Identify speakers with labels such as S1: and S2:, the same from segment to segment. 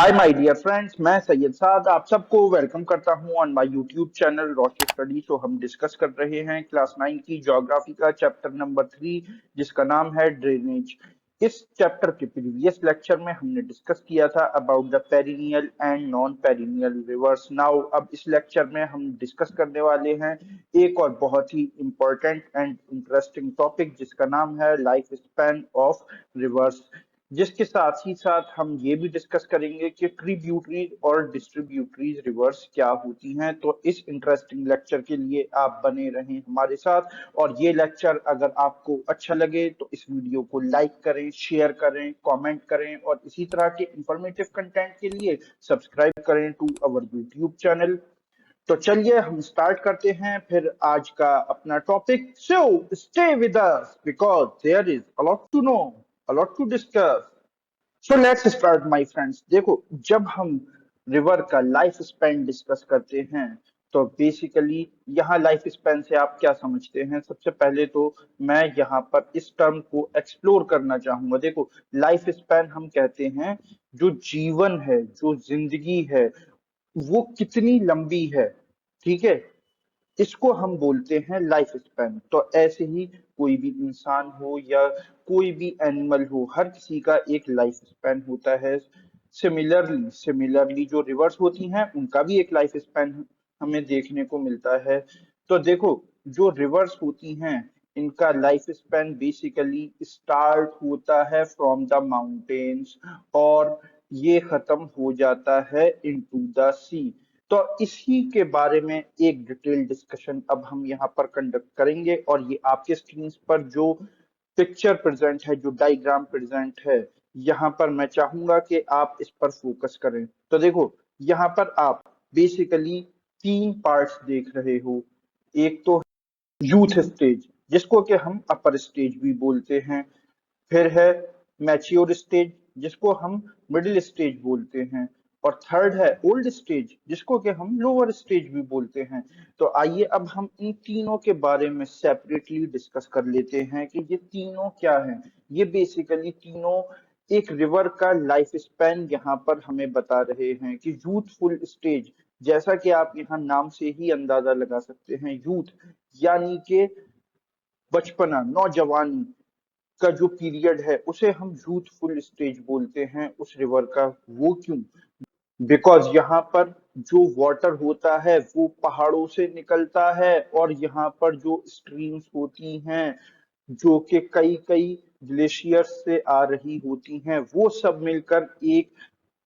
S1: Hi my dear friends, मैं सैयद साद आप सबको वेलकम करता हूं on my YouTube channel Roshni study. तो हम डिस्कस कर रहे हैं क्लास 9 की ज्योग्राफी का चैप्टर नंबर 3, जिसका नाम है ड्रेनेज। इस चैप्टर के प्रीवियस लेक्चर में हमने डिस्कस किया था about the perennial and non perennial rivers. Now अब इस लेक्चर में हम डिस्कस करने वाले हैं एक और बहुत ही इंपॉर्टेंट एंड इंटरेस्टिंग टॉपिक, जिसका नाम है लाइफ स्पैन ऑफ रिवर्स। जिसके साथ ही साथ हम ये भी डिस्कस करेंगे कि ट्रिब्यूटरीज और डिस्ट्रीब्यूटरीज रिवर्स क्या होती हैं। तो इस इंटरेस्टिंग लेक्चर के लिए आप बने रहें हमारे साथ। और ये लेक्चर अगर आपको अच्छा लगे तो इस वीडियो को लाइक करें, शेयर करें, कमेंट करें और इसी तरह के इंफॉर्मेटिव कंटेंट के लिए सब्सक्राइब करें टू अवर यूट्यूब चैनल। तो चलिए हम स्टार्ट करते हैं फिर आज का अपना topic. So stay with us because there is a lot to know, a lot to discuss. So let's start my friends। देखो, जब हम रिवर का लाइफ स्पैन डिस्कस करते हैं तो बेसिकली यहाँ लाइफ स्पैन से आप क्या समझते हैं। सबसे पहले तो मैं यहाँ पर इस टर्म को एक्सप्लोर करना चाहूंगा। देखो, लाइफ स्पैन हम कहते हैं जो जीवन है, जो जिंदगी है, वो कितनी लंबी है। ठीक है, इसको हम बोलते हैं लाइफ स्पैन। तो ऐसे ही कोई भी इंसान हो या कोई भी एनिमल हो, हर किसी का एक लाइफ स्पैन होता है। सिमिलरली जो रिवर्स होती हैं उनका भी एक लाइफ स्पैन हमें देखने को मिलता है। तो देखो, जो रिवर्स होती हैं इनका लाइफ स्पैन बेसिकली स्टार्ट होता है फ्रॉम द माउंटेन्स और ये खत्म हो जाता है इनटू द सी। तो इसी के बारे में एक डिटेल डिस्कशन अब हम यहाँ पर कंडक्ट करेंगे। और ये आपके स्क्रीन पर जो पिक्चर प्रेजेंट है, जो डायग्राम प्रेजेंट है, यहाँ पर मैं चाहूंगा कि आप इस पर फोकस करें। तो देखो, यहाँ पर आप बेसिकली तीन पार्ट्स देख रहे हो। एक तो यूथ स्टेज, जिसको कि हम अपर स्टेज भी बोलते हैं। फिर है मैच्योर स्टेज, जिसको हम मिडिल स्टेज बोलते हैं। और थर्ड है ओल्ड स्टेज, जिसको कि हम लोअर स्टेज भी बोलते हैं। तो आइए अब हम इन तीनों के बारे में सेपरेटली डिस्कस कर लेते हैं कि ये तीनों क्या हैं। ये बेसिकली तीनों एक रिवर का लाइफ स्पैन यहाँ पर हमें बता रहे हैं कि यूथफुल स्टेज, जैसा कि आप यहाँ नाम से ही अंदाजा लगा सकते हैं, यूथ यानी कि बचपना, नौजवानी का जो पीरियड है उसे हम यूथफुल स्टेज बोलते हैं उस रिवर का। वो क्यों? बिकॉज यहाँ पर जो वाटर होता है वो पहाड़ों से निकलता है और यहाँ पर जो स्ट्रीम्स होती हैं जो कि कई कई ग्लेशियर्स से आ रही होती हैं, वो सब मिलकर एक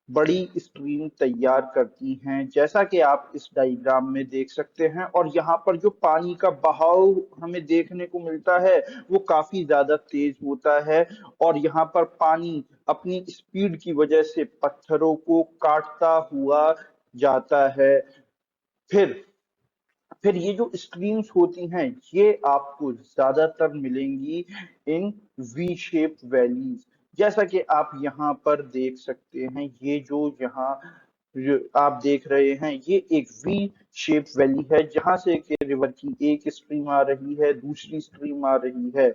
S1: बड़ी स्ट्रीम तैयार करती हैं, जैसा कि आप इस डायग्राम में देख सकते हैं। और यहाँ पर जो पानी का बहाव हमें देखने को मिलता है वो काफी ज्यादा तेज होता है। और यहाँ पर पानी अपनी स्पीड की वजह से पत्थरों को काटता हुआ जाता है। फिर फिर ये जो स्ट्रीम्स होती हैं ये आपको ज्यादातर मिलेंगी इन वी शेप वैलीज, जैसा कि आप यहाँ पर देख सकते हैं। ये जो यहाँ आप देख रहे हैं ये एक वी शेप वैली है, जहां से कि रिवर की एक स्ट्रीम आ रही है, दूसरी स्ट्रीम आ रही है।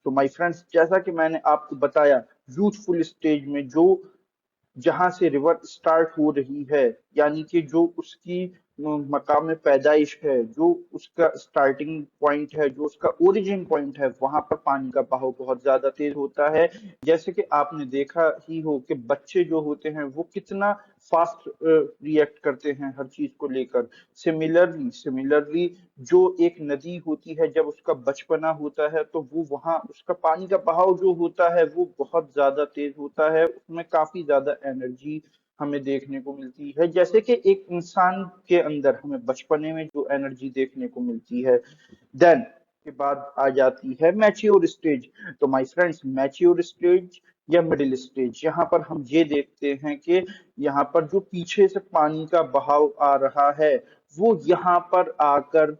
S1: तो माय फ्रेंड्स, जैसा कि मैंने आपको बताया, यूथफुल स्टेज में जो जहां से रिवर स्टार्ट हो रही है, यानी कि जो उसकी मकाम पैदाइश है, जो उसका स्टार्टिंग पॉइंट है, जो उसका ओरिजिन पॉइंट है, वहां पर पानी का बहाव बहुत ज्यादा तेज होता है। जैसे कि आपने देखा ही हो कि बच्चे जो होते हैं वो कितना फास्ट रिएक्ट करते हैं हर चीज को लेकर। सिमिलरली जो एक नदी होती है, जब उसका बचपना होता है तो वो वहां उसका पानी का बहाव जो होता है वो बहुत ज्यादा तेज होता है, उसमें काफी ज्यादा एनर्जी हमें देखने को मिलती है। जैसे कि एक इंसान के अंदर हमें बचपने में जो एनर्जी देखने को मिलती है, देन के बाद आ जाती है मैच्योर स्टेज। तो माय फ्रेंड्स, मैच्योर स्टेज या मिडिल स्टेज, यहाँ पर हम ये देखते हैं कि यहाँ पर जो पीछे से पानी का बहाव आ रहा है वो यहाँ पर आकर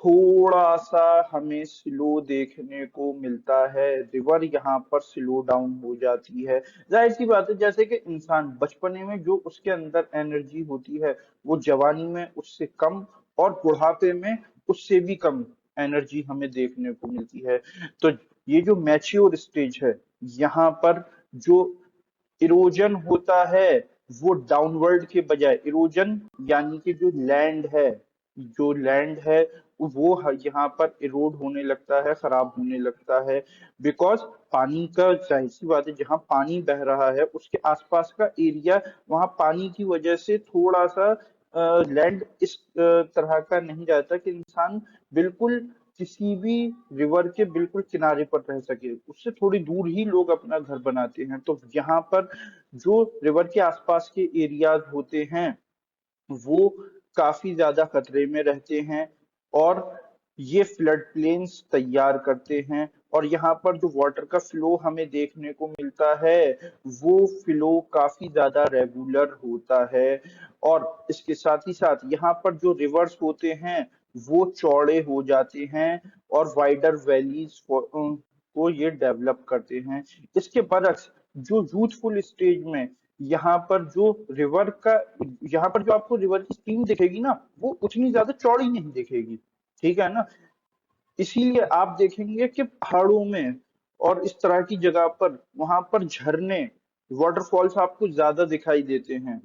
S1: थोड़ा सा हमें स्लो देखने को मिलता है। रिवर यहाँ पर स्लो डाउन हो जाती है। जाहिर सी बात है, जैसे कि इंसान बचपने में जो उसके अंदर एनर्जी होती है वो जवानी में उससे कम और बुढ़ापे में उससे भी कम एनर्जी हमें देखने को मिलती है। तो ये जो मैच्योर स्टेज है, यहाँ पर जो इरोजन होता है वो डाउनवर्ड के बजाय इरोजन, यानी कि जो लैंड है वो यहाँ पर इरोड होने लगता है, खराब होने लगता है। बिकॉज पानी का, जाहिर सी बात है, जहाँ पानी बह रहा है उसके आसपास का एरिया, वहाँ पानी की वजह से थोड़ा सा लैंड इस तरह का नहीं रहता कि इंसान बिल्कुल किसी भी रिवर के बिल्कुल किनारे पर रह सके। उससे थोड़ी दूर ही लोग अपना घर बनाते हैं। तो यहाँ पर जो रिवर के आसपास के एरियाज होते हैं वो काफी ज्यादा खतरे में रहते हैं, और ये फ्लड प्लेन्स तैयार करते हैं। और यहाँ पर जो वाटर का फ्लो हमें देखने को मिलता है वो फ्लो काफी ज्यादा रेगुलर होता है। और इसके साथ ही साथ यहाँ पर जो रिवर्स होते हैं वो चौड़े हो जाते हैं और वाइडर वैलीज को ये डेवलप करते हैं। इसके बरक्स जो यूथफुल स्टेज में यहाँ पर जो रिवर का, यहाँ पर जो आपको रिवर की स्ट्रीम दिखेगी ना वो उतनी ज्यादा चौड़ी नहीं दिखेगी, ठीक है ना। इसीलिए आप देखेंगे कि पहाड़ों में और इस तरह की जगह पर वहां पर झरने, वाटरफॉल्स आपको ज्यादा दिखाई देते हैं।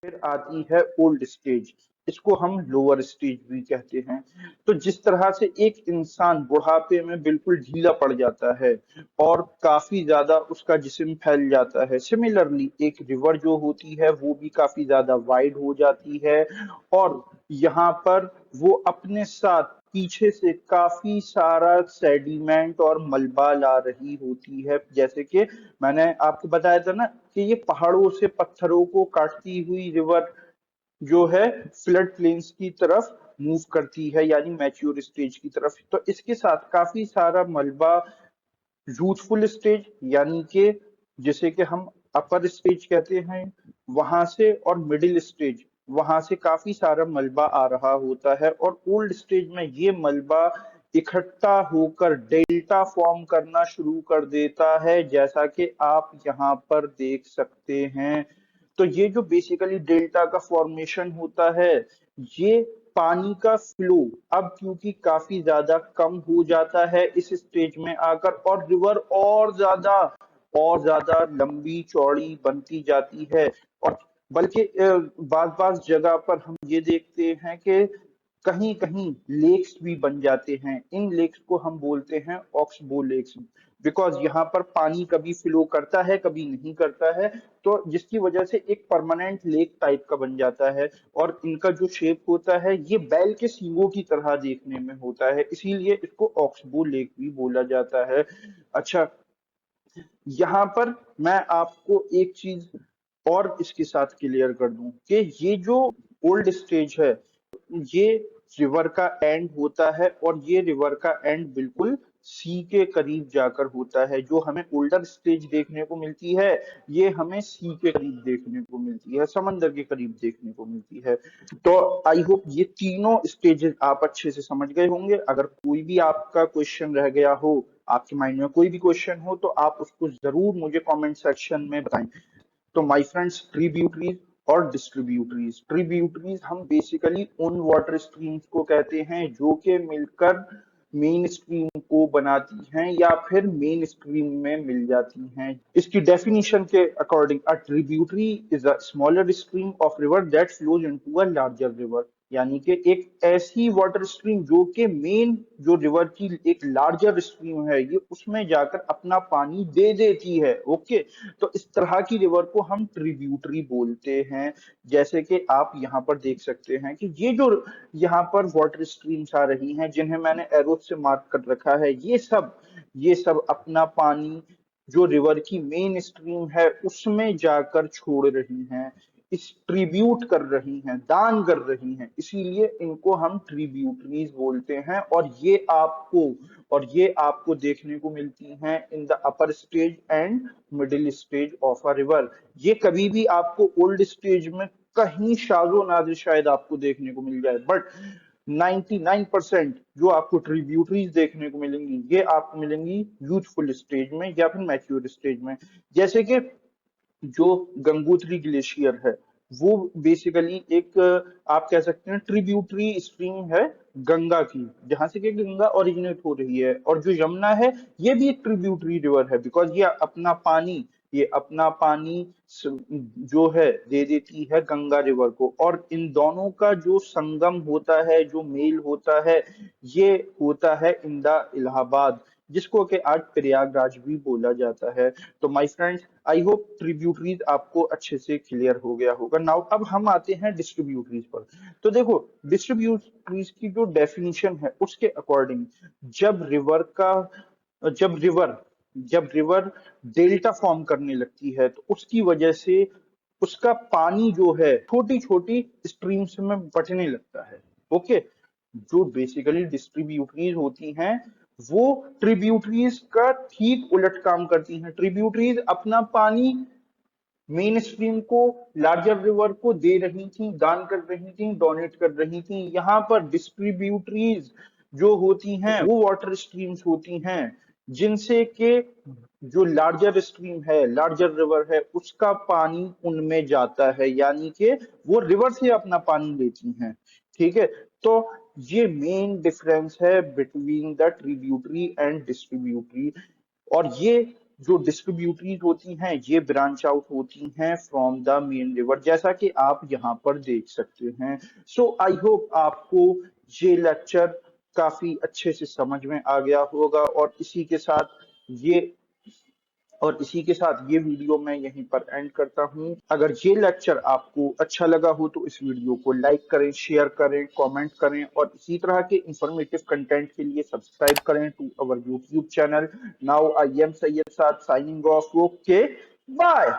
S1: फिर आती है ओल्ड स्टेज, इसको हम लोअर स्टेज भी कहते हैं। तो जिस तरह से एक इंसान बुढ़ापे में बिल्कुल ढीला पड़ जाता है और काफी ज्यादा उसका जिस्म फैल जाता है, सिमिलरली एक रिवर जो होती है वो भी काफी ज्यादा वाइड हो जाती है। और यहाँ पर वो अपने साथ पीछे से काफी सारा सेडिमेंट और मलबा ला रही होती है। जैसे कि मैंने आपको बताया था ना कि ये पहाड़ों से पत्थरों को काटती हुई रिवर जो है फ्लड प्लेन्स की तरफ मूव करती है, यानी मैच्योर स्टेज की तरफ। तो इसके साथ काफी सारा मलबा यूथफुल स्टेज, यानी कि जिसे कि हम अपर स्टेज कहते हैं, वहां से, और मिडिल स्टेज, वहां से काफी सारा मलबा आ रहा होता है। और ओल्ड स्टेज में ये मलबा इकट्ठा होकर डेल्टा फॉर्म करना शुरू कर देता है, जैसा कि आप यहाँ पर देख सकते हैं। तो ये जो बेसिकली डेल्टा का फॉर्मेशन होता है, ये पानी का फ्लो अब क्योंकि काफी ज्यादा कम हो जाता है इस स्टेज में आकर, और रिवर और ज्यादा लंबी चौड़ी बनती जाती है। और बल्कि बाज बाज जगह पर हम ये देखते हैं कि कहीं कहीं लेक्स भी बन जाते हैं। इन लेक्स को हम बोलते हैं ऑक्सबो लेक्स, बिकॉज यहाँ पर पानी कभी फ्लो करता है कभी नहीं करता है, तो जिसकी वजह से एक परमानेंट लेक टाइप का बन जाता है। और इनका जो शेप होता है ये बैल के सींगों की तरह देखने में होता है, इसीलिए इसको ऑक्सबो लेक भी बोला जाता है। अच्छा, यहाँ पर मैं आपको एक चीज और इसके साथ क्लियर कर दूं कि ये जो ओल्ड स्टेज है ये रिवर का एंड होता है, और ये रिवर का एंड बिल्कुल सी के करीब जाकर होता है। जो हमें ओल्डर स्टेज देखने को मिलती है ये हमें सी के करीब देखने को मिलती है, समंदर के करीब देखने को मिलती है। तो आई होप ये तीनों स्टेजेस आप अच्छे से समझ गए होंगे। अगर कोई भी आपका क्वेश्चन रह गया हो, आपके माइंड में कोई भी क्वेश्चन हो, तो आप उसको जरूर मुझे कमेंट सेक्शन में बताएं। तो माय फ्रेंड्स, ट्रिब्यूटरीज और डिस्ट्रीब्यूटरीज, ट्रिब्यूटरीज हम बेसिकली उन वाटर स्ट्रीम्स को कहते हैं जो कि मिलकर मेन स्ट्रीम को बनाती हैं या फिर मेन स्ट्रीम में मिल जाती हैं। इसकी डेफिनेशन के according a tributary is a smaller stream of river that flows into a larger river, यानी कि एक ऐसी वाटर स्ट्रीम जो कि मेन जो रिवर की एक लार्जर स्ट्रीम है ये उसमें जाकर अपना पानी दे देती है। ओके, तो इस तरह की रिवर को हम ट्रिब्यूटरी बोलते हैं। जैसे कि आप यहाँ पर देख सकते हैं कि ये जो यहाँ पर वाटर स्ट्रीम्स आ रही हैं जिन्हें मैंने एरो से मार्क कर रखा है, ये सब अपना पानी जो रिवर की मेन स्ट्रीम है उसमें जाकर छोड़ रही हैं, ट्रिब्यूट कर रही हैं, दान कर रही हैं, इसीलिए इनको हम ट्रिब्यूटरीज बोलते हैं। और ये आपको देखने को मिलती हैं in the upper stage and middle stage of a river. ये कभी भी आपको ओल्ड स्टेज में कहीं शाजो नादिर शायद आपको देखने को मिल जाए, बट 99% जो आपको ट्रिब्यूटरीज देखने को मिलेंगी ये आपको मिलेंगी यूथफुल स्टेज में या फिर मैच्योर स्टेज में। जैसे कि जो गंगोत्री ग्लेशियर है वो बेसिकली एक आप कह सकते हैं ट्रिब्यूटरी स्ट्रीम है गंगा की, जहां से कि गंगा ओरिजिनेट हो रही है। और जो यमुना है ये भी एक ट्रिब्यूटरी रिवर है, बिकॉज ये अपना पानी ये अपना पानी जो है दे देती है गंगा रिवर को, और इन दोनों का जो संगम होता है, जो मेल होता है, ये होता है इंदा इलाहाबाद, जिसको कि आज प्रयागराज भी बोला जाता है। तो my friends, I hope tributaries आपको अच्छे से क्लियर हो गया होगा। नाउ अब हम आते हैं डिस्ट्रीब्यूटरीज पर। तो देखो, डिस्ट्रीब्यूटरीज की जो डेफिनेशन है उसके अकॉर्डिंग, जब रिवर का जब रिवर जब रिवर डेल्टा फॉर्म करने लगती है तो उसकी वजह से उसका पानी जो है छोटी छोटी स्ट्रीम्स में बंटने लगता है। ओके, जो बेसिकली डिस्ट्रीब्यूटरीज होती हैं वो ट्रिब्यूटरीज का ठीक उलट काम करती हैं। ट्रिब्यूटरीज अपना पानी मेन स्ट्रीम को, लार्जर रिवर को दे रही थी, दान कर रही थी, डोनेट कर रही थी। यहाँ पर डिस्ट्रीब्यूटरीज जो होती हैं वो वाटर स्ट्रीम्स होती हैं, जिनसे के जो लार्जर स्ट्रीम है, लार्जर रिवर है, उसका पानी उनमें जाता है, यानी कि वो रिवर से अपना पानी लेती हैं। ठीक है, तो ये मेन डिफरेंस है between the tributary and distributary. और ये जो डिस्ट्रीब्यूटरीज होती हैं ये ब्रांच आउट होती हैं फ्रॉम द मेन रिवर, जैसा कि आप यहाँ पर देख सकते हैं। सो आई होप आपको ये लेक्चर काफी अच्छे से समझ में आ गया होगा, ये इसी के साथ ये वीडियो मैं यहीं पर एंड करता हूं। अगर ये लेक्चर आपको अच्छा लगा हो तो इस वीडियो को लाइक करें, शेयर करें, कमेंट करें, और इसी तरह के इंफॉर्मेटिव कंटेंट के लिए सब्सक्राइब करें to our YouTube channel. Now I am Syed Saad signing off. Okay, bye.